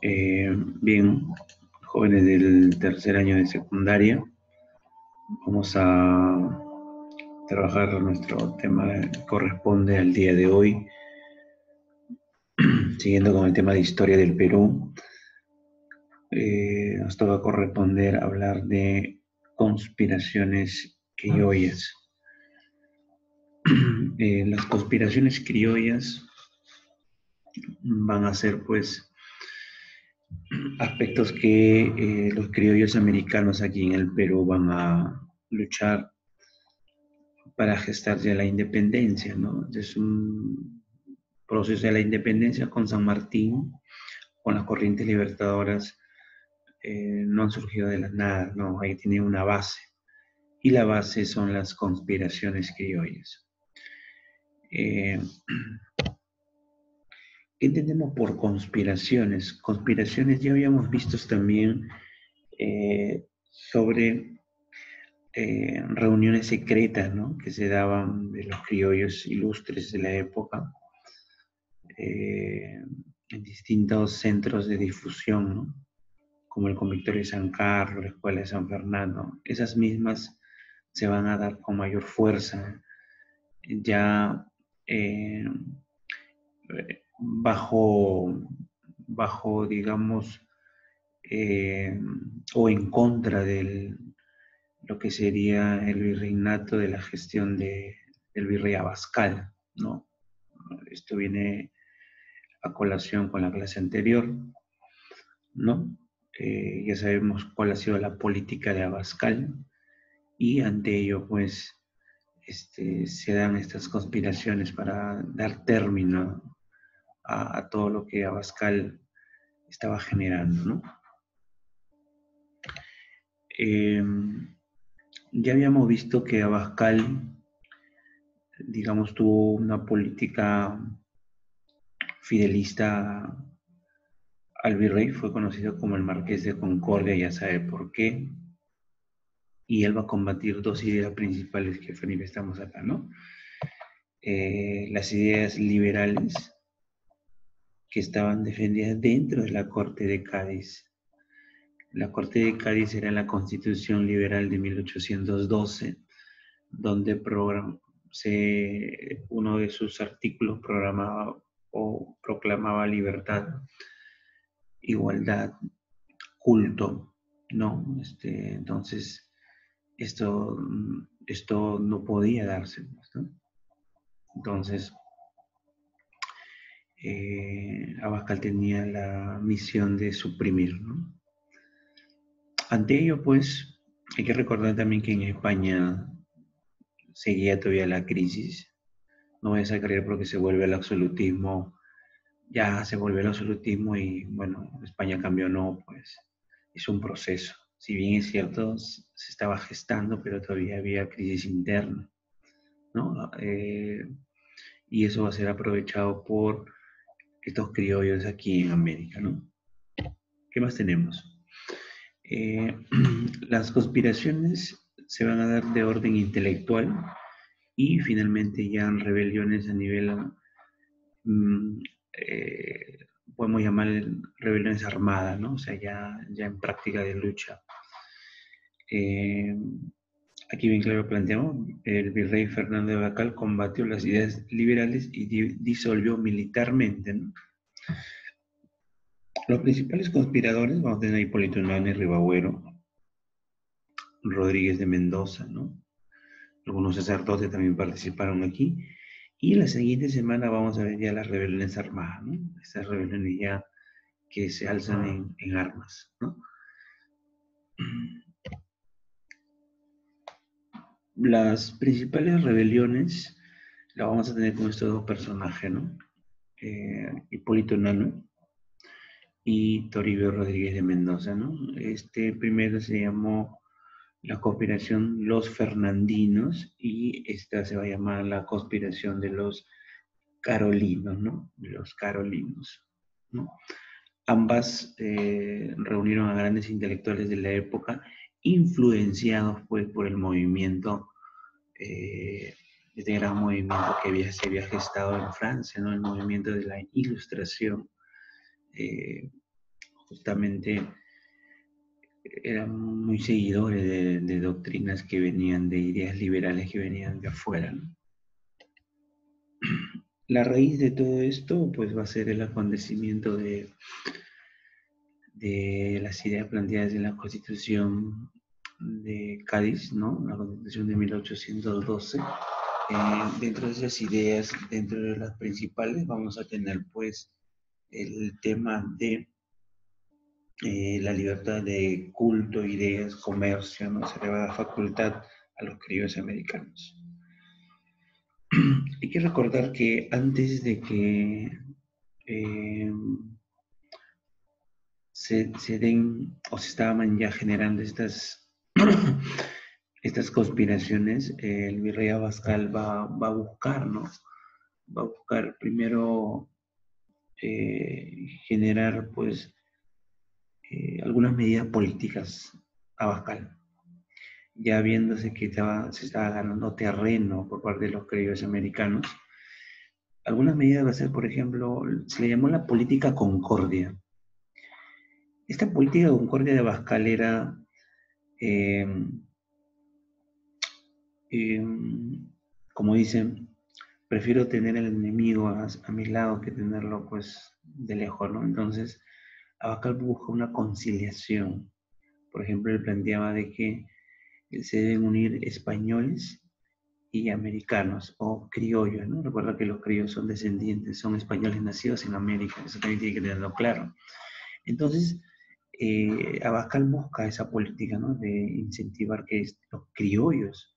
Bien, jóvenes del tercer año de secundaria, vamos a trabajar nuestro tema que corresponde al día de hoy, siguiendo con el tema de historia del Perú. Nos toca corresponder hablar de conspiraciones criollas. Las conspiraciones criollas van a ser, pues, aspectos que los criollos americanos aquí en el Perú van a luchar para gestar ya la independencia, ¿no? Es un proceso de la independencia con San Martín, con las corrientes libertadoras, no han surgido de la nada, ¿no? Ahí tiene una base. Y la base son las conspiraciones criollas. ¿Qué entendemos por conspiraciones? Conspiraciones ya habíamos visto también sobre reuniones secretas, ¿no? Que se daban de los criollos ilustres de la época, en distintos centros de difusión, ¿no? Como el Convictorio de San Carlos, la Escuela de San Fernando. Esas mismas se van a dar con mayor fuerza, ya eh, bajo, digamos, eh, o en contra de lo que sería el virreinato de la gestión del virrey Abascal, ¿no? Esto viene a colación con la clase anterior, ¿no? Ya sabemos cuál ha sido la política de Abascal y ante ello, pues, se dan estas conspiraciones para dar término a todo lo que Abascal estaba generando, ¿no? Eh, ya habíamos visto que Abascal, digamos, tuvo una política fidelista al virrey, fue conocido como el Marqués de Concordia, ya sabe por qué, y él va a combatir dos ideas principales que manifestamos acá, ¿no? Las ideas liberales que estaban defendidas dentro de la Corte de Cádiz. La Corte de Cádiz era la Constitución Liberal de 1812, donde uno de sus artículos programaba o proclamaba libertad, igualdad, culto, ¿no? Entonces, esto no podía darse, ¿no? Entonces, Abascal tenía la misión de suprimir, ¿no? Ante ello, pues, hay que recordar también que en España seguía todavía la crisis. No vayas a creer porque se vuelve el absolutismo, ya se volvió el absolutismo y, bueno, España cambió, no, pues, es un proceso. Si bien es cierto, se estaba gestando, pero todavía había crisis interna, ¿no? Y eso va a ser aprovechado por estos criollos aquí en América, ¿no? ¿Qué más tenemos? Eh, las conspiraciones se van a dar de orden intelectual y finalmente ya en rebeliones a nivel, mm, eh, podemos llamar rebeliones armadas, ¿no? O sea, ya en práctica de lucha. Eh, Aquí bien claro planteamos, el virrey Fernando de Bacal combatió las ideas liberales y disolvió militarmente, ¿no? Los principales conspiradores, vamos a tener a Hipólito Unanue Ribagüero, Rodríguez de Mendoza, ¿no? Algunos sacerdotes también participaron aquí. Y la siguiente semana vamos a ver ya las rebeliones armadas, ¿no? Estas rebeliones ya que se alzan en armas, ¿no? Las principales rebeliones las vamos a tener con estos dos personajes, ¿no? Hipólito Unanue y Toribio Rodríguez de Mendoza, ¿no? Este primero se llamó la conspiración Los Fernandinos y esta se va a llamar la conspiración de los Carolinos, ¿no? Los Carolinos, ¿no? Ambas reunieron a grandes intelectuales de la época, influenciados pues por el movimiento, este gran movimiento que se había gestado en Francia, ¿no? El movimiento de la Ilustración, eh, justamente eran muy seguidores de doctrinas que venían, de ideas liberales que venían de afuera, ¿no? La raíz de todo esto, pues, va a ser el acontecimiento de las ideas planteadas en la Constitución de Cádiz, ¿no? La Constitución de 1812. Dentro de esas ideas, dentro de las principales, vamos a tener, pues, el tema de la libertad de culto, ideas, comercio, ¿no? Se le va a dar facultad a los criollos americanos. Hay que recordar que antes de que eh, se den o se estaban ya generando estas conspiraciones, el virrey Abascal va a buscar, ¿no? Va a buscar primero generar, pues, algunas medidas políticas Abascal, ya viéndose que se estaba ganando terreno por parte de los criollos americanos. Algunas medidas va a ser, por ejemplo, se le llamó la política concordia. Esta política concordia de Abascal era, eh, eh, como dicen, prefiero tener al enemigo a mi lado que tenerlo, pues, de lejos, ¿no? Entonces, Abascal busca una conciliación. Por ejemplo, él planteaba de que se deben unir españoles y americanos o criollos, ¿no? Recuerda que los criollos son descendientes, son españoles nacidos en América, eso también tiene que tenerlo claro. Entonces, Abascal busca esa política, ¿no? De incentivar que los criollos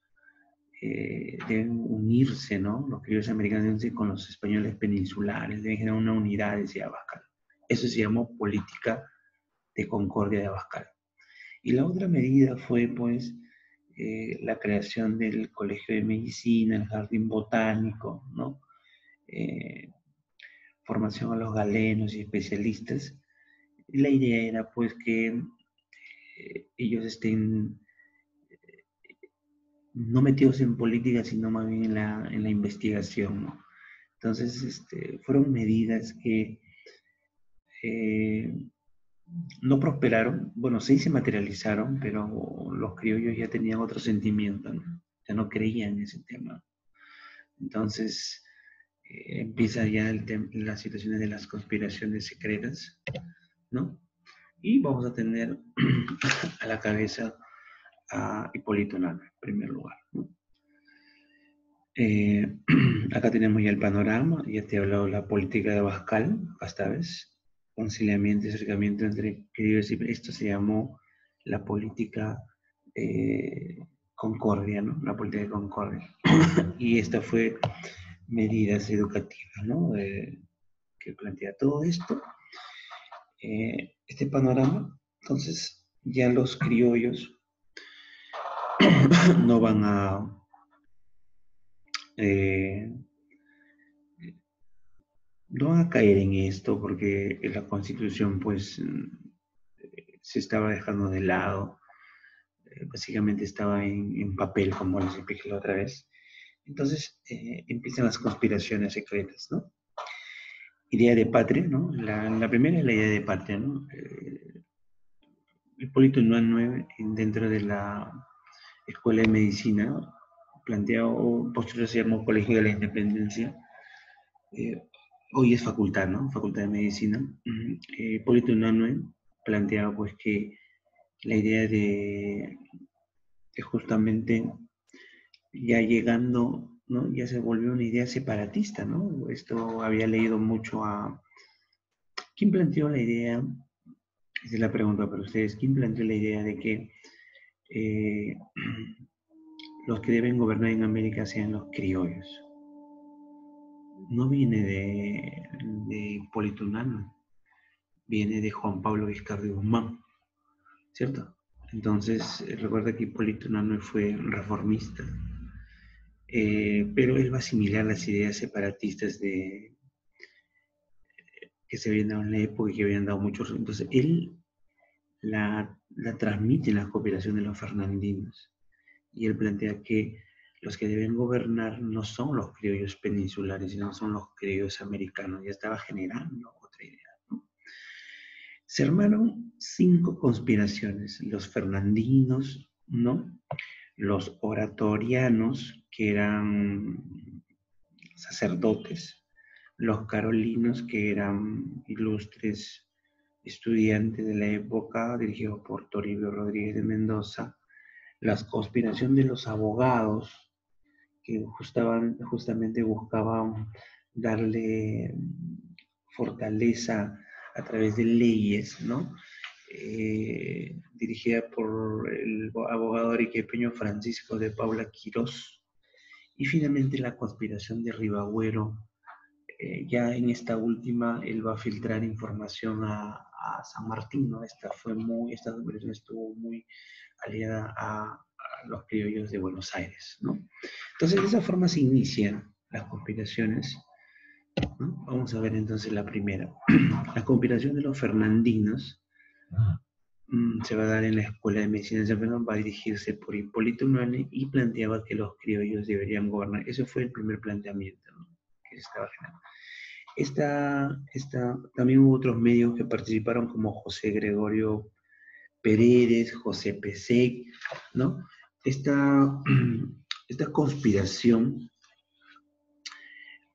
deben unirse, ¿no? Los criollos americanos deben unirse con los españoles peninsulares, deben generar una unidad, decía Abascal. Eso se llamó política de concordia de Abascal. Y la otra medida fue, pues, la creación del Colegio de Medicina, el Jardín Botánico, ¿no? Eh, Formación a los galenos y especialistas. Y la idea era, pues, que ellos estén no metidos en política, sino más bien en la investigación, ¿no? Entonces, fueron medidas que eh, no prosperaron, bueno, sí se materializaron, pero los criollos ya tenían otro sentimiento, ¿no? Ya no creían en ese tema. Entonces, empieza ya las situaciones de las conspiraciones secretas, ¿no? Y vamos a tener a la cabeza a Hipólito Unanue, en primer lugar, ¿no? Acá tenemos ya el panorama, ya te he hablado de la política de Abascal, esta vez, conciliamiento y acercamiento entre criollos y esto se llamó la política concordia, ¿no? La política de concordia. Y esta fue medidas educativas, ¿no? Que plantea todo esto, este panorama. Entonces, ya los criollos no van a eh, no van a caer en esto porque la Constitución, pues, se estaba dejando de lado. Básicamente estaba en papel, como les expliqué la otra vez. Entonces, empiezan las conspiraciones secretas, ¿no? Idea de patria, ¿no? La primera es la idea de patria, ¿no? Hipólito Unanue, dentro de la Escuela de Medicina, plantea, o posteriormente se llamó Colegio de la Independencia, eh, hoy es facultad, ¿no? Facultad de Medicina. Hipólito Unanue planteaba, pues, que la idea de justamente ya llegando, ¿no? Ya se volvió una idea separatista, ¿no? Esto había leído mucho a... ¿Quién planteó la idea? Esa es la pregunta para ustedes. ¿Quién planteó la idea de que eh, los que deben gobernar en América sean los criollos? No viene de Hipólito Unanue, viene de Juan Pablo Vizcarra Guzmán, ¿cierto? Entonces, recuerda que Hipólito Unanue fue reformista, pero él va a asimilar las ideas separatistas que se habían dado en la época y que habían dado muchos. Entonces, él la transmite en la cooperación de los fernandinos. Y él plantea que los que deben gobernar no son los criollos peninsulares, sino son los criollos americanos. Ya estaba generando otra idea, ¿no? Se armaron 5 conspiraciones: los fernandinos, ¿no? Los oratorianos, que eran sacerdotes, los carolinos, que eran ilustres estudiantes de la época, dirigidos por Toribio Rodríguez de Mendoza, la conspiración de los abogados, que justamente buscaban darle fortaleza a través de leyes, ¿no? Dirigida por el abogado arequipeño Francisco de Paula Quirós. Y finalmente la conspiración de Ribagüero. Ya en esta última él va a filtrar información a San Martín, ¿no? Esta conspiración estuvo muy aliada a los criollos de Buenos Aires, ¿no? Entonces de esa forma se inician las conspiraciones, ¿no? Vamos a ver entonces la primera. La conspiración de los fernandinos se va a dar en la Escuela de Medicina de San Fernando, va a dirigirse por Hipólito Unanue y planteaba que los criollos deberían gobernar. Ese fue el primer planteamiento, ¿no?, que se estaba generando. También hubo otros medios que participaron, como José Gregorio Peredes, José Pesec, ¿no? Esta conspiración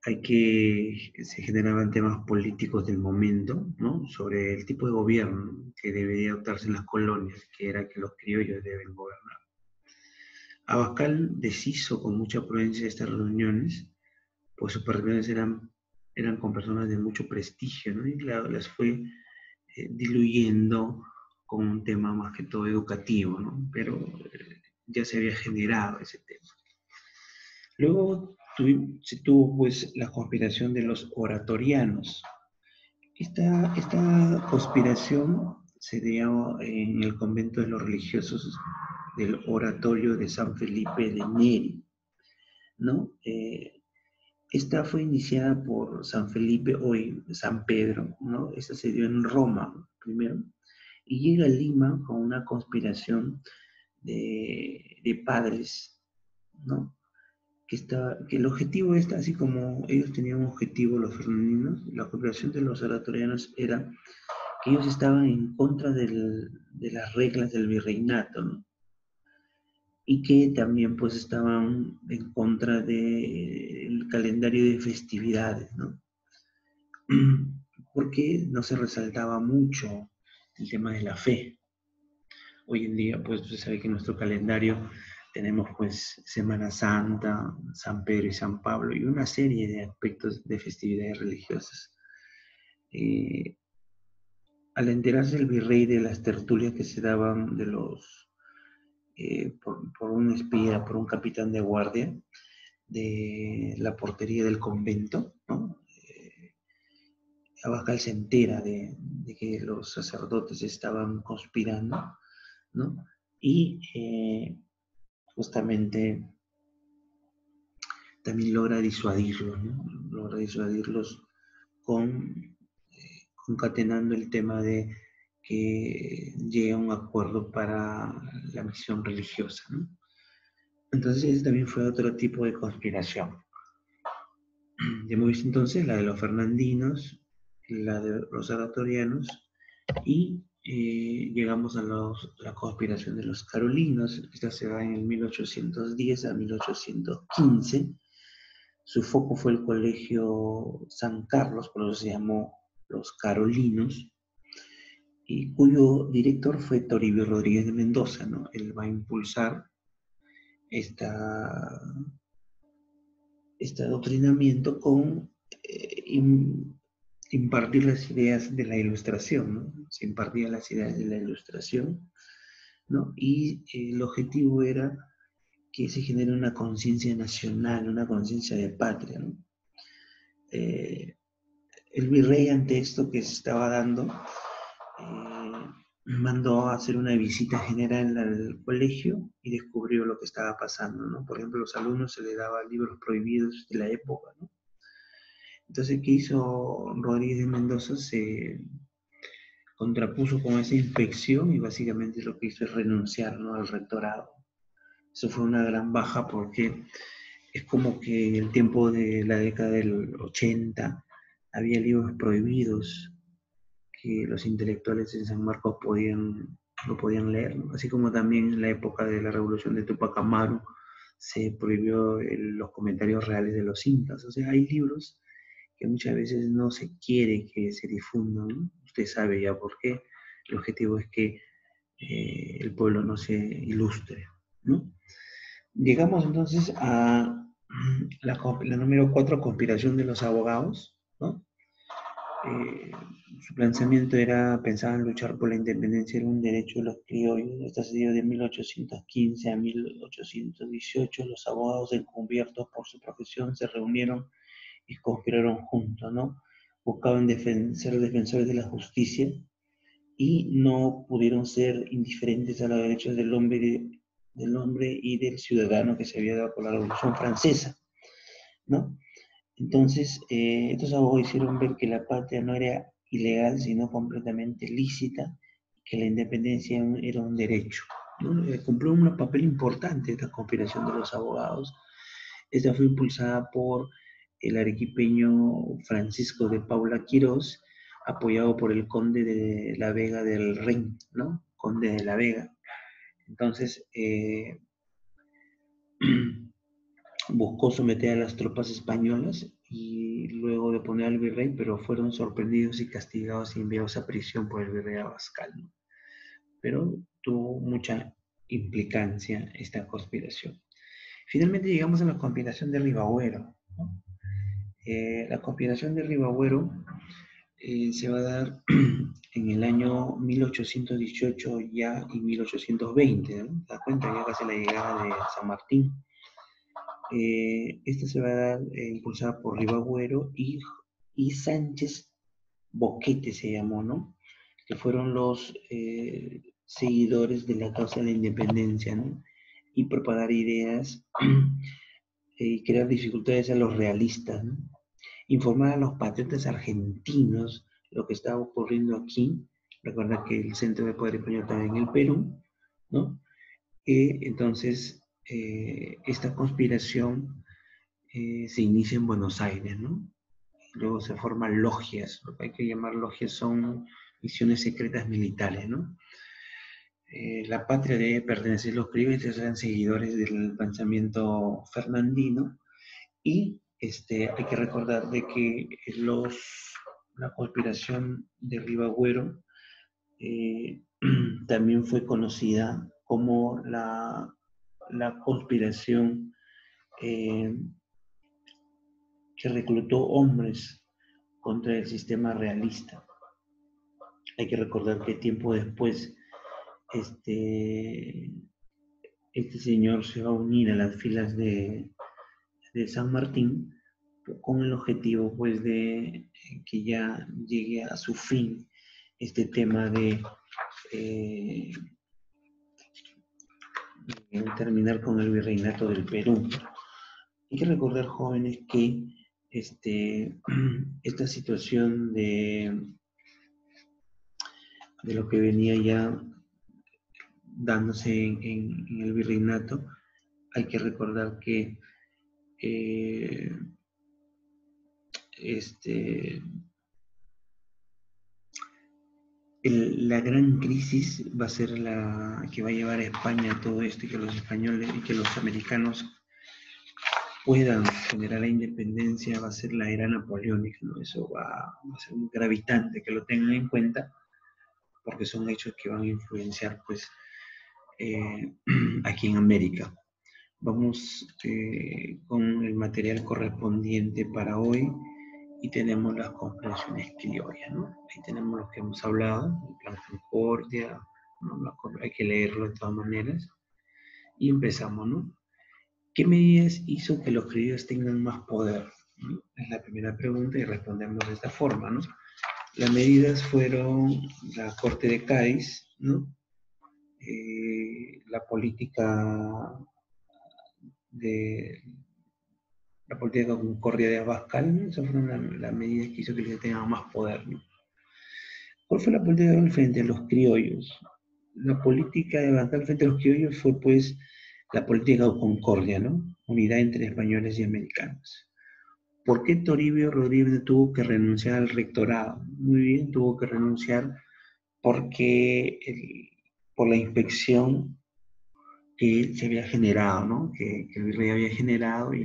se generaban temas políticos del momento, ¿no?, sobre el tipo de gobierno que debería adoptarse en las colonias, que era que los criollos deben gobernar. Abascal deshizo con mucha prudencia estas reuniones, pues sus participantes eran con personas de mucho prestigio, ¿no? Y claro, las fue diluyendo con un tema más que todo educativo, ¿no? Pero ya se había generado ese tema. Luego se tuvo pues la conspiración de los oratorianos. Esta conspiración se dio en el convento de los religiosos del oratorio de San Felipe de Neri, ¿no? Esta fue iniciada por San Felipe, hoy San Pedro, ¿no? Esta se dio en Roma primero, y llega a Lima con una conspiración de padres, ¿no? Que el objetivo está, así como ellos tenían un objetivo, los fernandinos, la conspiración de los oratorianos era que ellos estaban en contra de las reglas del virreinato, ¿no? Y que también pues estaban en contra del calendario de festividades, ¿no? Porque no se resaltaba mucho el tema de la fe. Hoy en día, pues se sabe que en nuestro calendario tenemos pues Semana Santa, San Pedro y San Pablo, y una serie de aspectos de festividades religiosas. Al enterarse el virrey de las tertulias que se daban de por un espía, por un capitán de guardia de la portería del convento, ¿no? Abascal se entera de que los sacerdotes estaban conspirando, ¿no? Y justamente también logra disuadirlos, ¿no? Logra disuadirlos concatenando el tema de que llegue a un acuerdo para la misión religiosa, ¿no? Entonces ese también fue otro tipo de conspiración. Ya hemos visto entonces la de los fernandinos, la de los oratorianos, y llegamos a la conspiración de los carolinos. Esta se da en el 1810 a 1815. Su foco fue el Colegio San Carlos, por eso se llamó los Carolinos, y cuyo director fue Toribio Rodríguez de Mendoza, ¿no? Él va a impulsar este adoctrinamiento con impartir las ideas de la Ilustración, ¿no? Se impartían las ideas de la Ilustración, ¿no? Y el objetivo era que se genere una conciencia nacional, una conciencia de patria, ¿no? El virrey, ante esto que se estaba dando, mandó a hacer una visita general al colegio y descubrió lo que estaba pasando, ¿no? Por ejemplo, a los alumnos se les daba libros prohibidos de la época, ¿no? Entonces, ¿qué hizo Rodríguez de Mendoza? Se contrapuso con esa inspección y básicamente lo que hizo es renunciar, ¿no?, al rectorado. Eso fue una gran baja porque es como que en el tiempo de la década del 80 había libros prohibidos que los intelectuales en San Marcos lo podían leer, ¿no? Así como también en la época de la revolución de Tupac Amaru se prohibió los comentarios reales de los incas. O sea, hay libros que muchas veces no se quiere que se difundan, ¿no? Usted sabe ya por qué. El objetivo es que el pueblo no se ilustre, ¿no? Llegamos entonces a la número 4, conspiración de los abogados, ¿no? Eh, Su pensamiento pensaba en luchar por la independencia, era un derecho de los criollos. Esto se dio de 1815 a 1818. Los abogados encubiertos por su profesión se reunieron y conspiraron juntos, ¿no? Buscaban ser defensores de la justicia y no pudieron ser indiferentes a los derechos del hombre y del ciudadano que se había dado por la Revolución Francesa, ¿no? Entonces, estos abogados hicieron ver que la patria no era ilegal, sino completamente lícita, que la independencia era un derecho, ¿no? Cumplió un papel importante esta conspiración de los abogados. Esta fue impulsada por el arequipeño Francisco de Paula Quirós, apoyado por el conde de la Vega del Rin, ¿no? Conde de la Vega. Entonces, buscó someter a las tropas españolas y luego de poner al virrey, pero fueron sorprendidos y castigados y enviados a prisión por el virrey Abascal, ¿no? Pero tuvo mucha implicancia esta conspiración. Finalmente llegamos a la conspiración de Ribagüero, ¿no? La conspiración de Ribagüero se va a dar en el año 1818 ya y 1820, ¿no? ¿Te das cuenta? Ya casi la llegada de San Martín. Esta se va a dar impulsada por Ribagüero y Sánchez Boquete se llamó, ¿no? Que fueron los seguidores de la causa de la independencia, ¿no? Y propagar ideas y crear dificultades a los realistas, ¿no? Informar a los patriotas argentinos lo que estaba ocurriendo aquí. Recuerda que el centro de poder español estaba en el Perú, ¿no? Entonces, esta conspiración se inicia en Buenos Aires, ¿no? Luego se forman logias, lo que hay que llamar logias son misiones secretas militares, ¿no? La patria debe pertenecer a los criollos, eran seguidores del pensamiento fernandino, y hay que recordar de que la conspiración de Ribagüero también fue conocida como la conspiración eh, que reclutó hombres contra el sistema realista. Hay que recordar que tiempo después este, este señor se va a unir a las filas de San Martín con el objetivo pues de que ya llegue a su fin este tema eh, de terminar con el virreinato del Perú. Hay que recordar, jóvenes, que esta situación de lo que venía ya dándose en el virreinato, hay que recordar que eh, la gran crisis va a ser la que va a llevar a España a todo esto y que los españoles y que los americanos puedan generar la independencia, va a ser la era napoleónica, ¿no? Eso va a ser un gravitante, que lo tengan en cuenta, porque son hechos que van a influenciar, pues, aquí en América. Vamos con el material correspondiente para hoy y tenemos las comprensiones criollas, ¿no? Ahí tenemos lo que hemos hablado, el plan Concordia, ¿no? Hay que leerlo de todas maneras. Y empezamos, ¿no? ¿Qué medidas hizo que los criollos tengan más poder? ¿No? Es la primera pregunta y respondemos de esta forma, ¿no? Las medidas fueron la Corte de Cádiz, ¿no? La política de la política de Concordia de Abascal, ¿no? Esas fueron las medidas que hizo que ellos tengan más poder, ¿no? ¿Cuál fue la política de frente a los criollos? La política de Abascal frente a los criollos fue, pues, la política de Concordia, ¿no? Unidad entre españoles y americanos. ¿Por qué Toribio Rodríguez tuvo que renunciar al rectorado? Muy bien, tuvo que renunciar porque por la inspección que se había generado, ¿no? Que el virrey había generado y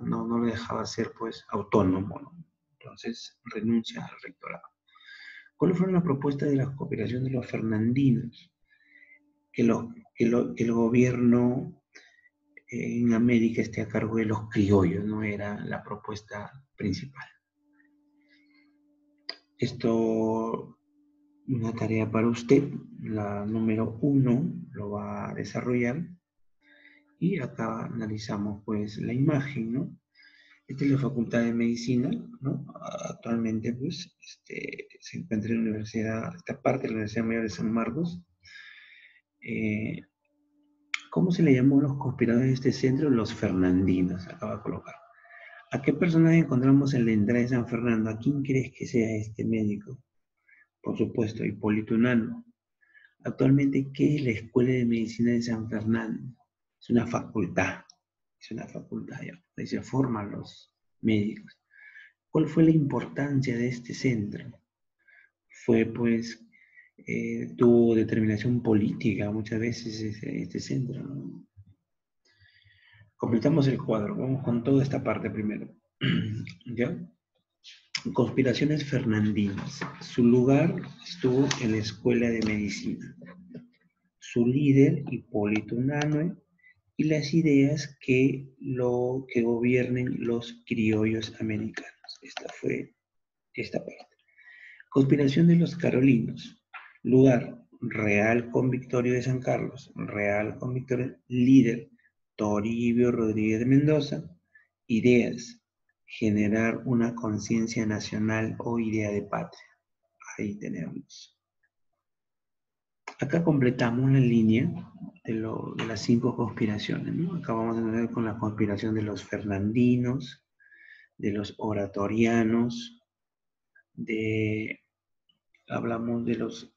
no lo dejaba ser pues autónomo, ¿no? Entonces renuncia al rectorado. ¿Cuáles fueron las propuestas de la cooperación de los fernandinos? Que el gobierno en América esté a cargo de los criollos, no era la propuesta principal. Esto, una tarea para usted, la número 1 lo va a desarrollar y acá analizamos pues la imagen, ¿no? Esta es la Facultad de Medicina, ¿no? Actualmente pues se encuentra en la universidad, esta parte de la Universidad Mayor de San Marcos. ¿Cómo se le llamó a los conspiradores de este centro? Los fernandinos, acaba de colocar. ¿A qué personas encontramos en la entrada de San Fernando? ¿A quién crees que sea este médico? Por supuesto, Hipólito Unanue. Actualmente, ¿qué es la Escuela de Medicina de San Fernando? Es una facultad. Es una facultad, ya. Ahí se forman los médicos. ¿Cuál fue la importancia de este centro? Fue, pues, tuvo determinación política muchas veces este centro, ¿no? Completamos el cuadro. Vamos con toda esta parte primero. ¿Ya? Conspiraciones fernandinas. Su lugar estuvo en la Escuela de Medicina. Su líder, Hipólito Unanue, y las ideas que gobiernen los criollos americanos. Esta fue esta parte. Conspiración de los carolinos. Lugar, Real Convictorio de San Carlos. Real Convictorio, líder, Toribio Rodríguez de Mendoza. Ideas, generar una conciencia nacional o idea de patria. Ahí tenemos. Acá completamos la línea de las 5 conspiraciones, ¿no? Acá vamos a tener con la conspiración de los fernandinos, de los oratorianos, hablamos de los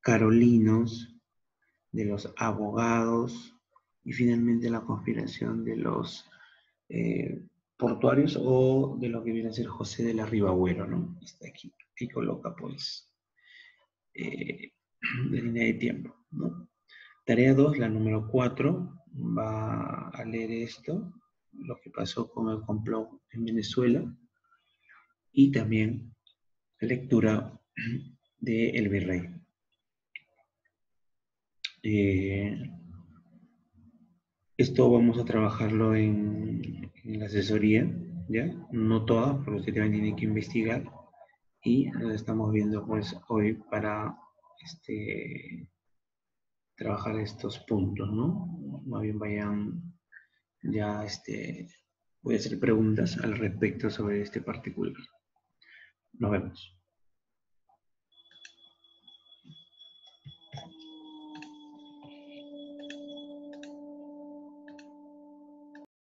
carolinos, de los abogados y finalmente la conspiración de los portuarios o de lo que viene a ser José de la Ribagüero, ¿no? Está aquí, aquí coloca pues la línea de tiempo, ¿no? Tarea 2, la número 4, va a leer esto, lo que pasó con el complot en Venezuela y también la lectura de El Virrey. Esto vamos a trabajarlo en la asesoría, ¿ya? No toda, porque usted también tiene que investigar y nos estamos viendo pues hoy para trabajar estos puntos, ¿no? Más bien vayan ya voy a hacer preguntas al respecto sobre este particular. Nos vemos.